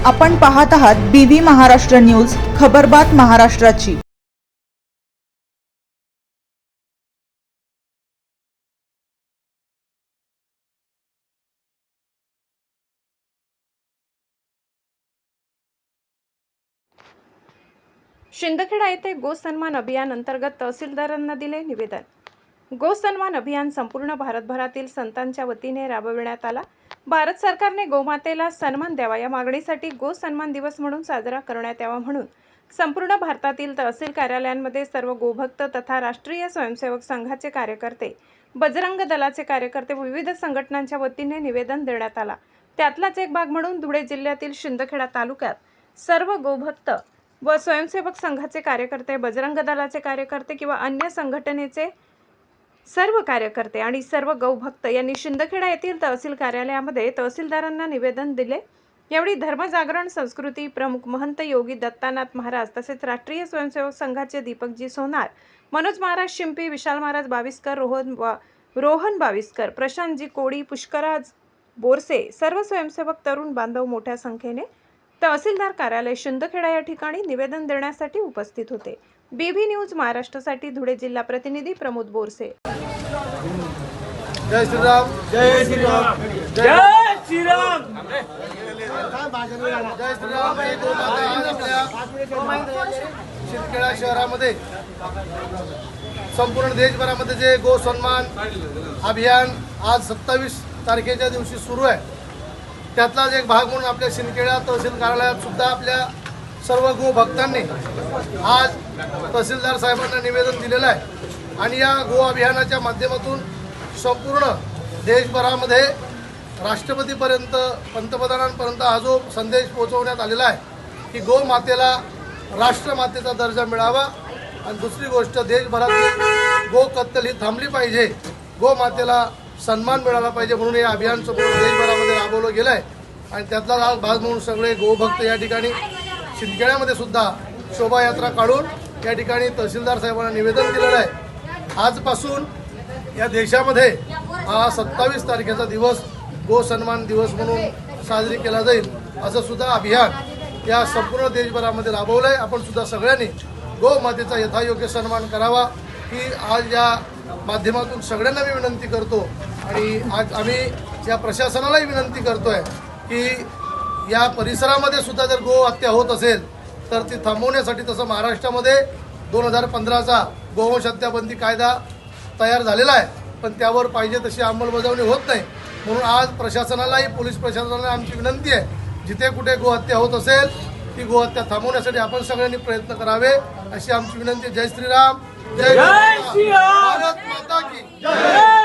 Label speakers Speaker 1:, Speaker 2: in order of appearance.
Speaker 1: आपण पाहत आहात BV महाराष्ट्र न्यूज, खबरबात महाराष्ट्राची।
Speaker 2: शिंदखेडा येथे गो सन्मान अभियान अंतर्गत तहसीलदारांना दिले निवेदन। गो सन्मान अभियान संपूर्ण भारतभरातील संतांच्या वतीने राबविण्यात आला। भारत सरकारने गोमातेला सन्मान द्यावा या मागणीसाठी गो सन्मान दिवस म्हणून साजरा करण्यात यावा म्हणून संपूर्ण भारतातील तहसील कार्यालयांमध्ये सर्व गोभक्त तथा राष्ट्रीय स्वयंसेवक संघाचे कार्यकर्ते, बजरंग दलाचे कार्यकर्ते व विविध संघटनांच्या वतीने निवेदन देण्यात आला। त्यातलाच एक भाग म्हणून धुळे जिल्ह्यातील शिंदखेडा तालुक्यात सर्व गोभक्त व स्वयंसेवक संघाचे कार्यकर्ते, बजरंग दलाचे कार्यकर्ते किंवा अन्य संघटनेचे सर्व कार्यकर्ते आणि सर्व गौभक्त यांनी शिंदखेडा येथील तहसील कार्यालयामध्ये तहसीलदारांना निवेदन दिले। यावेळी धर्मजागरण संस्कृती प्रमुख महंत योगी दत्तानाथ महाराज तसेच राष्ट्रीय स्वयंसेवक संघाचे दीपकजी सोनार, मनोज महाराज शिंपी, विशाल महाराज बाविस्कर, रोहन बाविस्कर, प्रशांतजी कोळी, पुष्कराज बोरसे, सर्व स्वयंसेवक तरुण बांधव मोठ्या संख्येने तहसीलदार कार्यालय शिंदखेडा या ठिकाणी निवेदन देण्यासाठी उपस्थित होते। BV न्यूज महाराष्ट्रासाठी धुळे जिल्हा प्रतिनिधी प्रमोद बोरसे।
Speaker 3: जय श्रीराम, जय श्रीराम, जय श्रीराम, जय श्रीराम। शिंदखेडा शहरामध्ये संपूर्ण देशभरामध्ये जे गो सन्मान अभियान आज 27 तारखेच्या दिवशी सुरू आहे, त्यातलाच एक भाग म्हणून आपल्या शिंदखेडा तहसील कार्यालयात सुद्धा आपल्या सर्व गो भक्तांनी आज तहसीलदार साहेबांना निवेदन दिलेलं आहे। आणि या गो अभियानाच्या माध्यमातून संपूर्ण देशभरामध्ये राष्ट्रपतीपर्यंत, पंतप्रधानांपर्यंत हा जो संदेश पोहोचवण्यात आलेला आहे की गो मातेला राष्ट्रमातेचा दर्जा मिळावा। आणि दुसरी गोष्ट, देशभरातील गो कत्तल ही थांबली पाहिजे, गो मातेला सन्मान मिळाला पाहिजे म्हणून हे अभियान संपूर्ण देशभरामध्ये राबवलं गेलं आहे। आणि त्यातला भाग म्हणून सगळे गोभक्त या ठिकाणी शिंदखेड्यामध्ये सुद्धा शोभायात्रा काढून या ठिकाणी तहसीलदार साहेबांना निवेदन दिलेलं आहे। आजपासून या देशामध्ये हा 27 तारखेचा दिवस गो सन्मान दिवस म्हणून साजरी केला जाईल, असं सुद्धा अभियान या संपूर्ण देशभरामध्ये राबवलं आहे। आपण सुद्धा सगळ्यांनी गो मातेचा यथायोग्य सन्मान करावा ही आज या माध्यमातून सगळ्यांना मी विनंती करतो। आणि आज आम्ही या प्रशासनालाही विनंती करतोय की या परिसरामध्ये सुद्धा जर गो हत्या होत असेल तर ती थांबवण्यासाठी, तसं महाराष्ट्रामध्ये 2015चा गोवंश हत्याबंदी कायदा तयार झालेला आहे, पण त्यावर पाहिजे तशी अंमलबजावणी होत नाही। म्हणून आज प्रशासनालाही, पोलीस प्रशासनाला आमची विनंती आहे, जिथे कुठे गोहत्या होत असेल ती गोहत्या थांबवण्यासाठी आपण सगळ्यांनी प्रयत्न करावे अशी आमची विनंती। जय श्रीराम, जय भारत माता की जय।